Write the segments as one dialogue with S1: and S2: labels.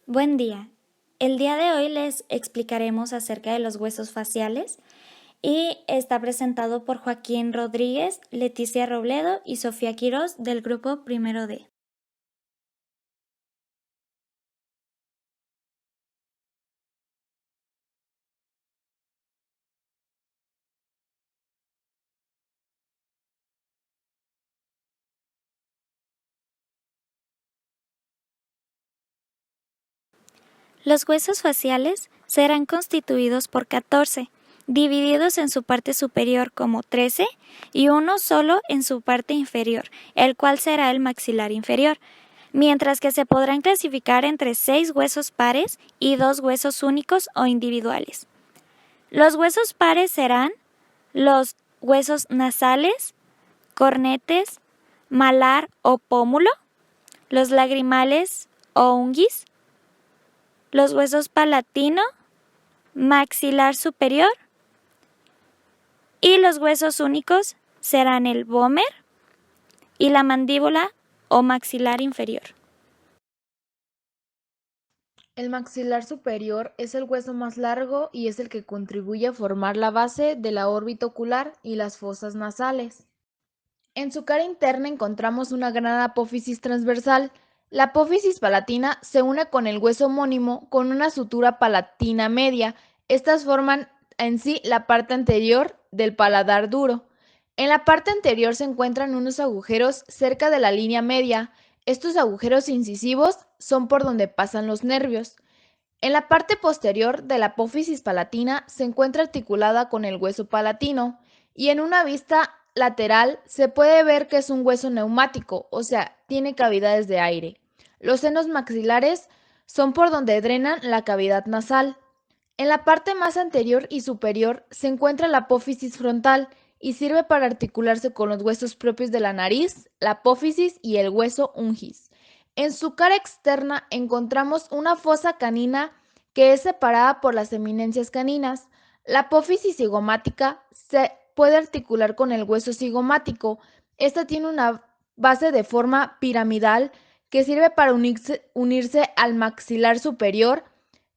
S1: Buen día. El día de hoy les explicaremos acerca de los huesos faciales y está presentado por Joaquín Rodríguez, Leticia Robledo y Sofía Quirós del grupo Primero D. Los huesos faciales serán constituidos por 14, divididos en su parte superior como 13 y uno solo en su parte inferior, el cual será el maxilar inferior, mientras que se podrán clasificar entre 6 huesos pares y 2 huesos únicos o individuales. Los huesos pares serán los huesos nasales, cornetes, malar o pómulo, los lagrimales o unguis, los huesos palatino, maxilar superior y los huesos únicos serán el vómer y la mandíbula o maxilar inferior.
S2: El maxilar superior es el hueso más largo y es el que contribuye a formar la base de la órbita ocular y las fosas nasales. En su cara interna encontramos una gran apófisis transversal. La apófisis palatina se une con el hueso homónimo con una sutura palatina media. Estas forman en sí la parte anterior del paladar duro. En la parte anterior se encuentran unos agujeros cerca de la línea media. Estos agujeros incisivos son por donde pasan los nervios. En la parte posterior de la apófisis palatina se encuentra articulada con el hueso palatino y en una vista lateral se puede ver que es un hueso neumático, o sea, tiene cavidades de aire. Los senos maxilares son por donde drenan la cavidad nasal. En la parte más anterior y superior se encuentra la apófisis frontal y sirve para articularse con los huesos propios de la nariz, la apófisis y el hueso ungis. En su cara externa encontramos una fosa canina que es separada por las eminencias caninas. La apófisis cigomática se puede articular con el hueso cigomático. Esta tiene una base de forma piramidal que sirve para unirse al maxilar superior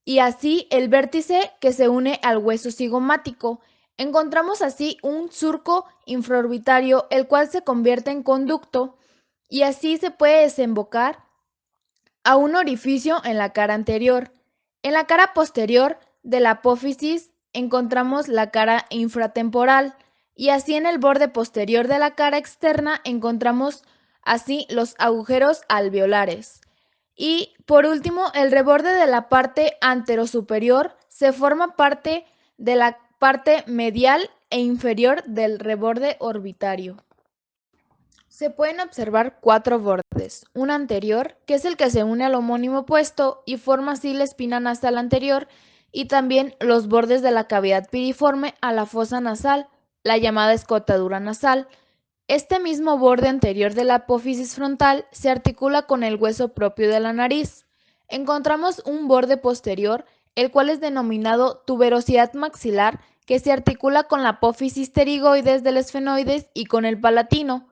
S2: y así el vértice que se une al hueso cigomático. Encontramos así un surco infraorbitario, el cual se convierte en conducto y así se puede desembocar a un orificio en la cara anterior. En la cara posterior de la apófisis encontramos la cara infratemporal y así en el borde posterior de la cara externa encontramos así los agujeros alveolares. Y por último, el reborde de la parte anterosuperior se forma parte de la parte medial e inferior del reborde orbitario. Se pueden observar 4 bordes, un anterior, que es el que se une al homónimo opuesto y forma así la espina nasal anterior, y también los bordes de la cavidad piriforme a la fosa nasal, la llamada escotadura nasal. Este mismo borde anterior de la apófisis frontal se articula con el hueso propio de la nariz. Encontramos un borde posterior, el cual es denominado tuberosidad maxilar, que se articula con la apófisis pterigoides del esfenoides y con el palatino.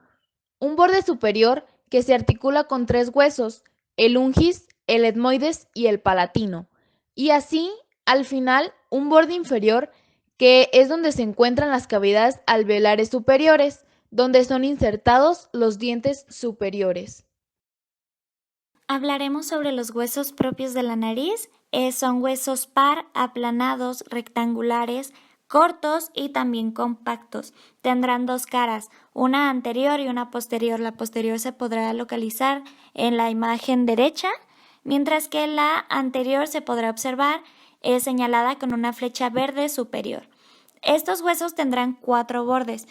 S2: Un borde superior que se articula con 3 huesos, el ungis, el etmoides y el palatino. Y así, al final, un borde inferior que es donde se encuentran las cavidades alveolares superiores, donde son insertados los dientes superiores.
S1: Hablaremos sobre los huesos propios de la nariz. Son huesos par, aplanados, rectangulares, cortos y también compactos. Tendrán 2 caras, una anterior y una posterior. La posterior se podrá localizar en la imagen derecha, mientras que la anterior se podrá observar señalada con una flecha verde superior. Estos huesos tendrán 4 bordes.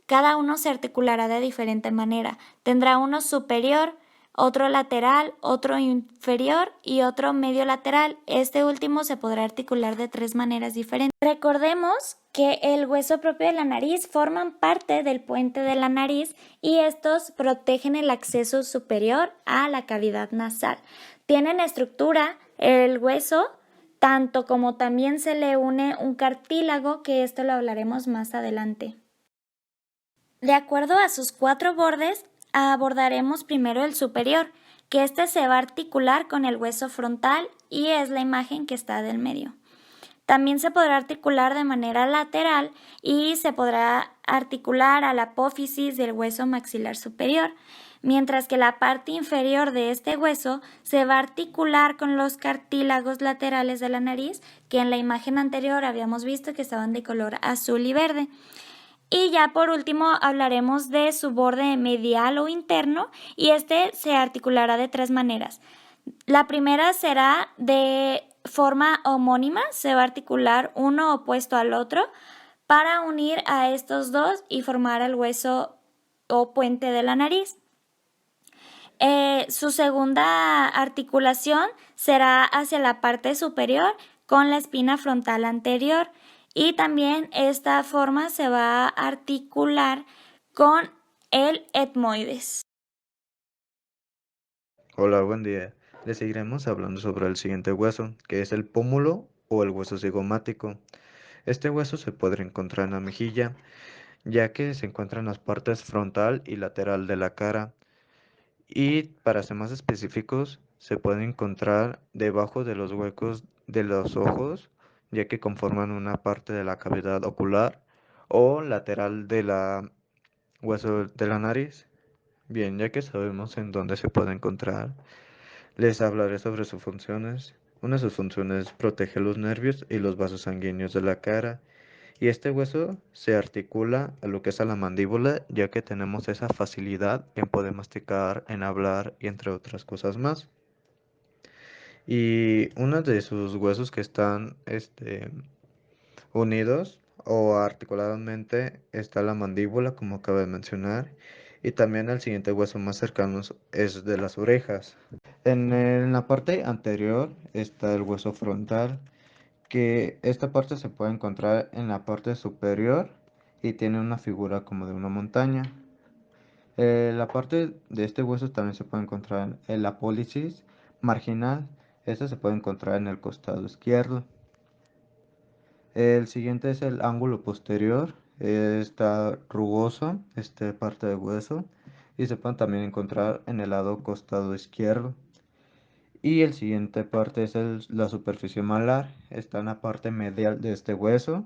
S1: Cada uno se articulará de diferente manera. Tendrá uno superior, otro lateral, otro inferior y otro medio lateral. Este último se podrá articular de 3 maneras diferentes. Recordemos que el hueso propio de la nariz forman parte del puente de la nariz y estos protegen el acceso superior a la cavidad nasal. Tienen estructura el hueso tanto como también se le une un cartílago, que esto lo hablaremos más adelante. De acuerdo a sus 4 bordes, abordaremos primero el superior, que este se va a articular con el hueso frontal y es la imagen que está del medio. También se podrá articular de manera lateral y se podrá articular a la apófisis del hueso maxilar superior, mientras que la parte inferior de este hueso se va a articular con los cartílagos laterales de la nariz, que en la imagen anterior habíamos visto que estaban de color azul y verde. Y ya por último hablaremos de su borde medial o interno, y este se articulará de 3 maneras. La primera será de forma homónima, se va a articular uno opuesto al otro para unir a estos dos y formar el hueso o puente de la nariz. Su segunda articulación será hacia la parte superior con la espina frontal anterior, y también esta forma se va a articular con el etmoides.
S3: Hola, buen día. Le seguiremos hablando sobre el siguiente hueso, que es el pómulo o el hueso cigomático. Este hueso se puede encontrar en la mejilla, ya que se encuentra en las partes frontal y lateral de la cara. Y para ser más específicos, se puede encontrar debajo de los huecos de los ojos, ya que conforman una parte de la cavidad ocular, o lateral de la hueso de la nariz. Bien, ya que sabemos en dónde se puede encontrar, les hablaré sobre sus funciones. Una de sus funciones es proteger los nervios y los vasos sanguíneos de la cara. Y este hueso se articula a lo que es a la mandíbula, ya que tenemos esa facilidad en poder masticar, en hablar y entre otras cosas más. Y uno de sus huesos que están unidos o articuladamente está la mandíbula, como acabo de mencionar. Y también el siguiente hueso más cercano es de las orejas. En la parte anterior está el hueso frontal, que esta parte se puede encontrar en la parte superior y tiene una figura como de una montaña. La parte de este hueso también se puede encontrar en la apófisis marginal. Esta se puede encontrar en el costado izquierdo. El siguiente es el ángulo posterior. Está rugoso, esta parte del hueso, y se puede también encontrar en el lado costado izquierdo. Y el siguiente parte es la superficie malar, está en la parte medial de este hueso.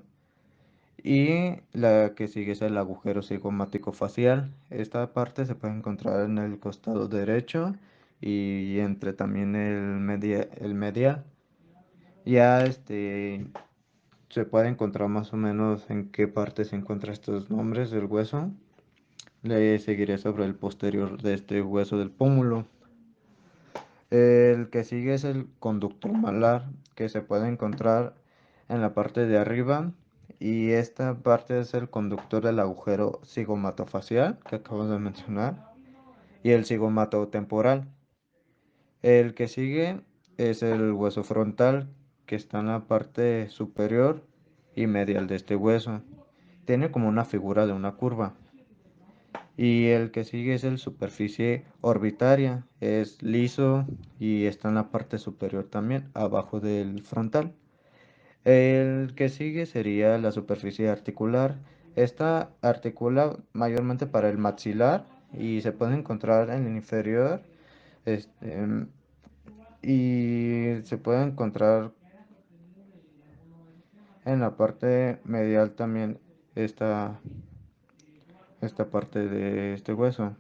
S3: Y la que sigue es el agujero cigomático facial. Esta parte se puede encontrar en el costado derecho y entre también el medial. Ya se puede encontrar más o menos en qué parte se encuentran estos nombres del hueso. Le seguiré sobre el posterior de este hueso del pómulo. El que sigue es el conductor malar, que se puede encontrar en la parte de arriba, y esta parte es el conductor del agujero cigomatofacial que acabo de mencionar y el cigomatotemporal. El que sigue es el hueso frontal, que está en la parte superior y medial de este hueso. Tiene como una figura de una curva. Y el que sigue es el superficie orbitaria, es liso y está en la parte superior también, abajo del frontal. El que sigue sería la superficie articular. Esta articula mayormente para el maxilar y se puede encontrar en el inferior, este, y se puede encontrar en la parte medial también esta parte de este hueso.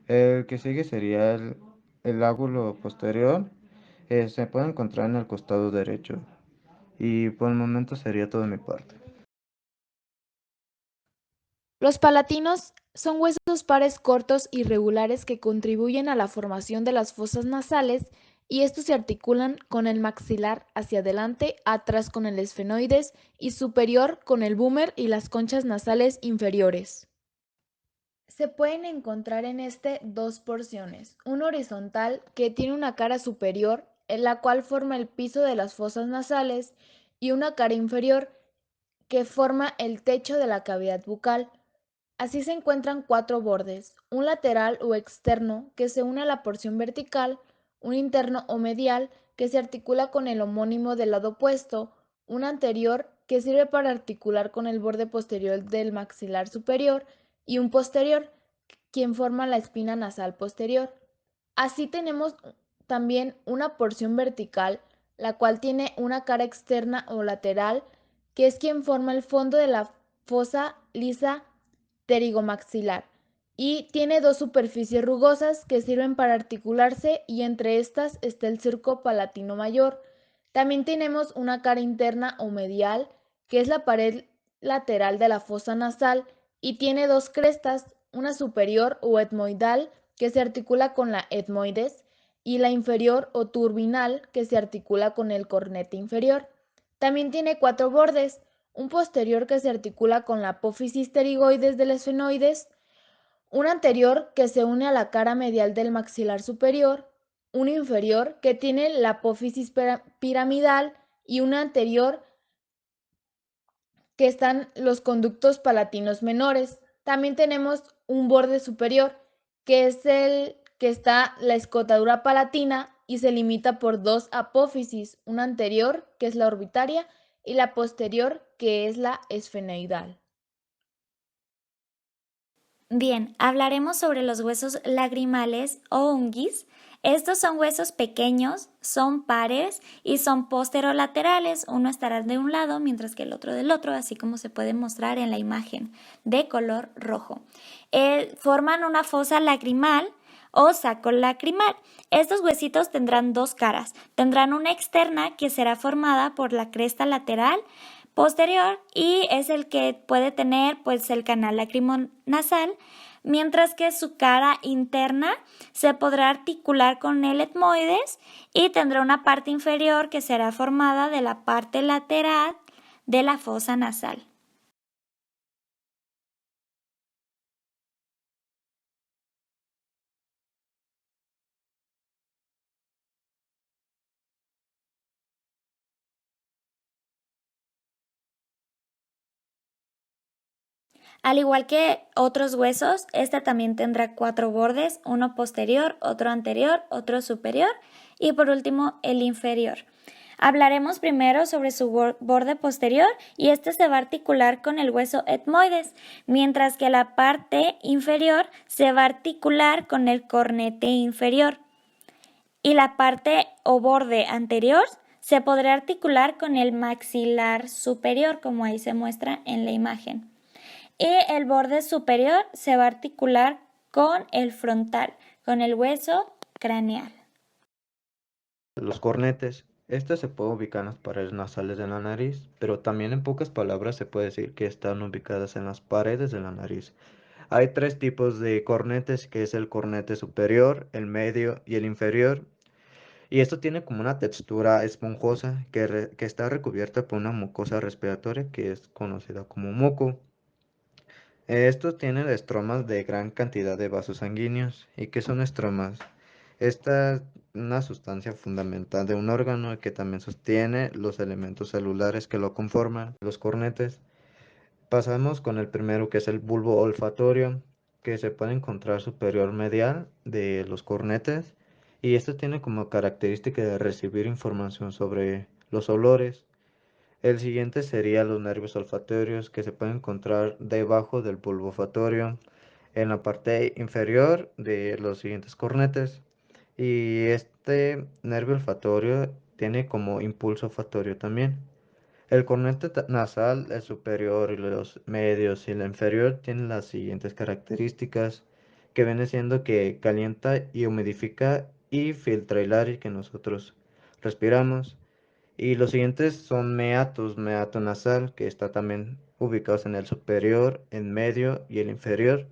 S3: El que sigue sería el lóbulo posterior. Se puede encontrar en el costado derecho. Y por el momento sería todo de mi parte.
S2: Los palatinos son huesos pares cortos y regulares que contribuyen a la formación de las fosas nasales, y estos se articulan con el maxilar hacia adelante, atrás con el esfenoides y superior con el búmer y las conchas nasales inferiores. Se pueden encontrar en este dos porciones, una horizontal que tiene una cara superior, en la cual forma el piso de las fosas nasales, y una cara inferior que forma el techo de la cavidad bucal. Así se encuentran cuatro bordes, un lateral o externo que se une a la porción vertical, un interno o medial que se articula con el homónimo del lado opuesto, un anterior que sirve para articular con el borde posterior del maxilar superior, y un posterior, quien forma la espina nasal posterior. Así tenemos también una porción vertical, la cual tiene una cara externa o lateral, que es quien forma el fondo de la fosa lisa pterigomaxilar, y tiene dos superficies rugosas que sirven para articularse y entre estas está el surco palatino mayor. También tenemos una cara interna o medial, que es la pared lateral de la fosa nasal y tiene dos crestas, una superior o etmoidal que se articula con la etmoides y la inferior o turbinal que se articula con el cornete inferior. También tiene cuatro bordes, un posterior que se articula con la apófisis pterigoides del esfenoides, un anterior que se une a la cara medial del maxilar superior, un inferior que tiene la apófisis piramidal y un anterior que están los conductos palatinos menores. También tenemos un borde superior, que es el que está la escotadura palatina y se limita por dos apófisis, una anterior, que es la orbitaria, y la posterior, que es la esfenoidal.
S1: Bien, hablaremos sobre los huesos lagrimales o unguis. Estos son huesos pequeños, son pares y son posterolaterales. Uno estará de un lado mientras que el otro del otro, así como se puede mostrar en la imagen de color rojo. Forman una fosa lagrimal o saco lacrimal. Estos huesitos tendrán dos caras. Tendrán una externa que será formada por la cresta lateral posterior y es el que puede tener pues el canal lacrimonasal, mientras que su cara interna se podrá articular con el etmoides y tendrá una parte inferior que será formada de la parte lateral de la fosa nasal. Al igual que otros huesos, este también tendrá cuatro bordes, uno posterior, otro anterior, otro superior y por último el inferior. Hablaremos primero sobre su borde posterior y este se va a articular con el hueso etmoides, mientras que la parte inferior se va a articular con el cornete inferior y la parte o borde anterior se podrá articular con el maxilar superior, como ahí se muestra en la imagen. Y el borde superior se va a articular con el frontal, con el hueso craneal.
S3: Los cornetes. Este se puede ubicar en las paredes nasales de la nariz, pero también en pocas palabras se puede decir que están ubicadas en las paredes de la nariz. Hay tres tipos de cornetes, que es el cornete superior, el medio y el inferior. Y esto tiene como una textura esponjosa que está recubierta por una mucosa respiratoria que es conocida como moco. Estos tienen estromas de gran cantidad de vasos sanguíneos. ¿Y qué son estromas? Esta es una sustancia fundamental de un órgano que también sostiene los elementos celulares que lo conforman, los cornetes. Pasamos con el primero, que es el bulbo olfatorio, que se puede encontrar superior medial de los cornetes. Y esto tiene como característica de recibir información sobre los olores. El siguiente sería los nervios olfatorios, que se pueden encontrar debajo del bulbo olfatorio, en la parte inferior de los siguientes cornetes. Y este nervio olfatorio tiene como impulso olfatorio también. El cornete nasal, el superior y los medios y el inferior tienen las siguientes características, que viene siendo que calienta y humidifica y filtra el aire que nosotros respiramos. Y los siguientes son meatos, meato nasal, que está también ubicados en el superior, en medio y el inferior.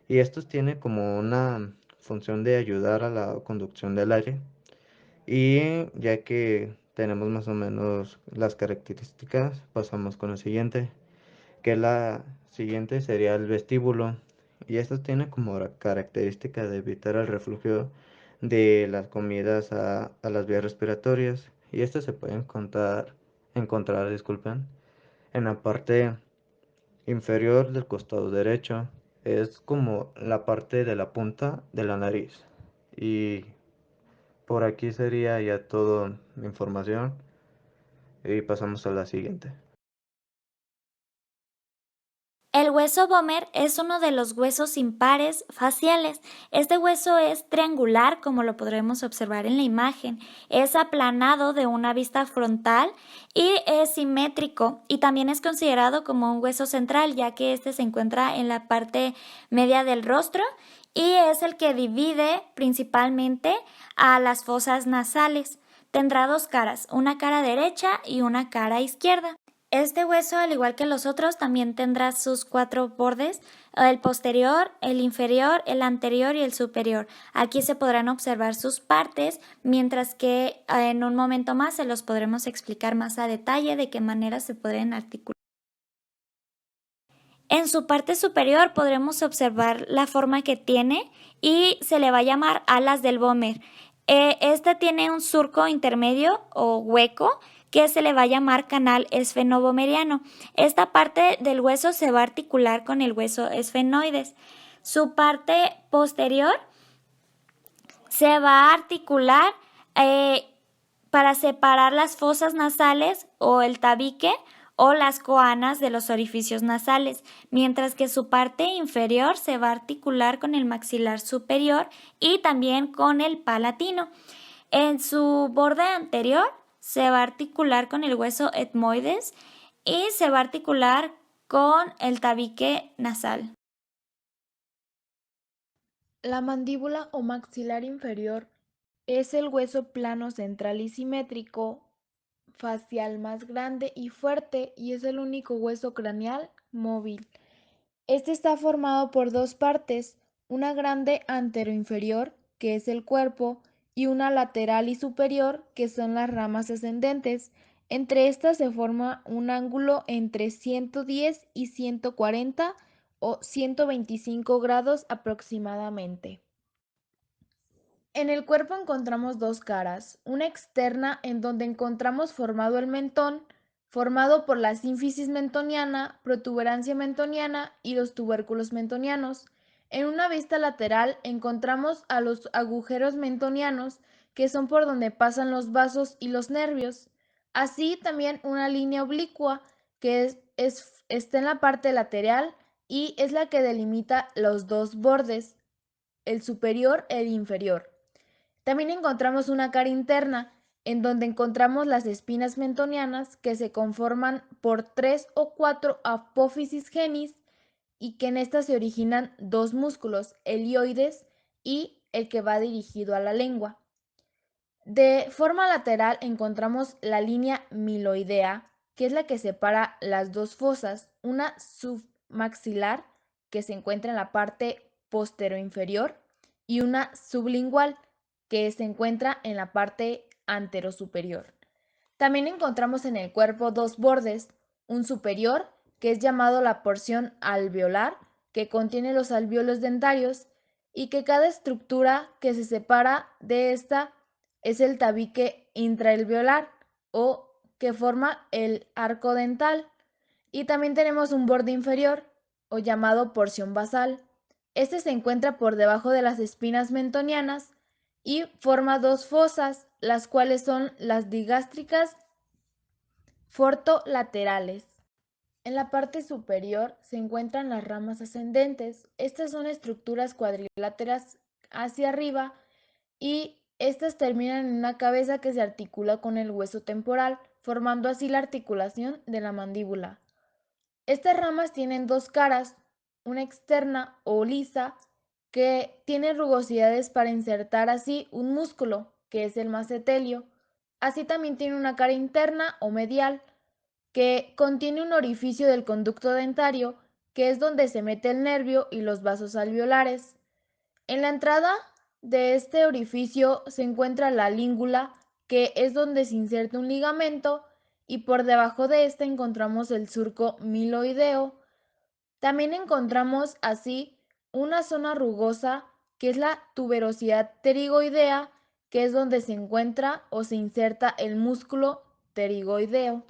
S3: Y estos tienen como una función de ayudar a la conducción del aire. Y ya que tenemos más o menos las características, pasamos con el siguiente, que la siguiente sería el vestíbulo. Y esto tiene como característica de evitar el reflujo de las comidas a las vías respiratorias. Y esto se puede encontrar, disculpen, en la parte inferior del costado derecho. Es como la parte de la punta de la nariz. Y por aquí sería ya toda mi información y pasamos a la siguiente.
S1: El hueso vomer es uno de los huesos impares faciales. Este hueso es triangular, como lo podremos observar en la imagen. Es aplanado de una vista frontal y es simétrico, y también es considerado como un hueso central, ya que este se encuentra en la parte media del rostro y es el que divide principalmente a las fosas nasales. Tendrá dos caras, una cara derecha y una cara izquierda. Este hueso, al igual que los otros, también tendrá sus 4 bordes, el posterior, el inferior, el anterior y el superior. Aquí se podrán observar sus partes, mientras que en un momento más se los podremos explicar más a detalle de qué manera se pueden articular. En su parte superior podremos observar la forma que tiene y se le va a llamar alas del vómer. Este tiene un surco intermedio o hueco que se le va a llamar canal esfenovomeriano. Esta parte del hueso se va a articular con el hueso esfenoides. Su parte posterior se va a articular para separar las fosas nasales o el tabique o las coanas de los orificios nasales, mientras que su parte inferior se va a articular con el maxilar superior y también con el palatino. En su borde anterior se va a articular con el hueso etmoides y se va a articular con el tabique nasal.
S2: La mandíbula o maxilar inferior es el hueso plano central y simétrico facial más grande y fuerte y es el único hueso craneal móvil. Este está formado por dos partes, una grande anteroinferior, que es el cuerpo, y una lateral y superior, que son las ramas ascendentes. Entre estas se forma un ángulo entre 110 y 140 o 125 grados aproximadamente. En el cuerpo encontramos dos caras, una externa en donde encontramos formado el mentón, formado por la sínfisis mentoniana, protuberancia mentoniana y los tubérculos mentonianos. En una vista lateral encontramos a los agujeros mentonianos, que son por donde pasan los vasos y los nervios. Así también una línea oblicua, que está en la parte lateral y es la que delimita los dos bordes, el superior e el inferior. También encontramos una cara interna, en donde encontramos las espinas mentonianas, que se conforman por 3 o 4 apófisis genis y que en estas se originan dos músculos, el hioides y el que va dirigido a la lengua. De forma lateral encontramos la línea miloidea, que es la que separa las dos fosas, una submaxilar, que se encuentra en la parte posteroinferior, y una sublingual, que se encuentra en la parte anterosuperior. También encontramos en el cuerpo dos bordes, un superior, que es llamado la porción alveolar, que contiene los alvéolos dentarios, y que cada estructura que se separa de esta es el tabique intraalveolar o que forma el arco dental. Y también tenemos un borde inferior o llamado porción basal. Este se encuentra por debajo de las espinas mentonianas y forma dos fosas, las cuales son las digástricas fortolaterales. En la parte superior se encuentran las ramas ascendentes. Estas son estructuras cuadriláteras hacia arriba y estas terminan en una cabeza que se articula con el hueso temporal, formando así la articulación de la mandíbula. Estas ramas tienen dos caras, una externa o lisa, que tiene rugosidades para insertar así un músculo, que es el masetelio. Así también tiene una cara interna o medial, que contiene un orificio del conducto dentario, que es donde se mete el nervio y los vasos alveolares. En la entrada de este orificio se encuentra la língula, que es donde se inserta un ligamento, y por debajo de este encontramos el surco miloideo. También encontramos así una zona rugosa, que es la tuberosidad pterigoidea, que es donde se encuentra o se inserta el músculo pterigoideo.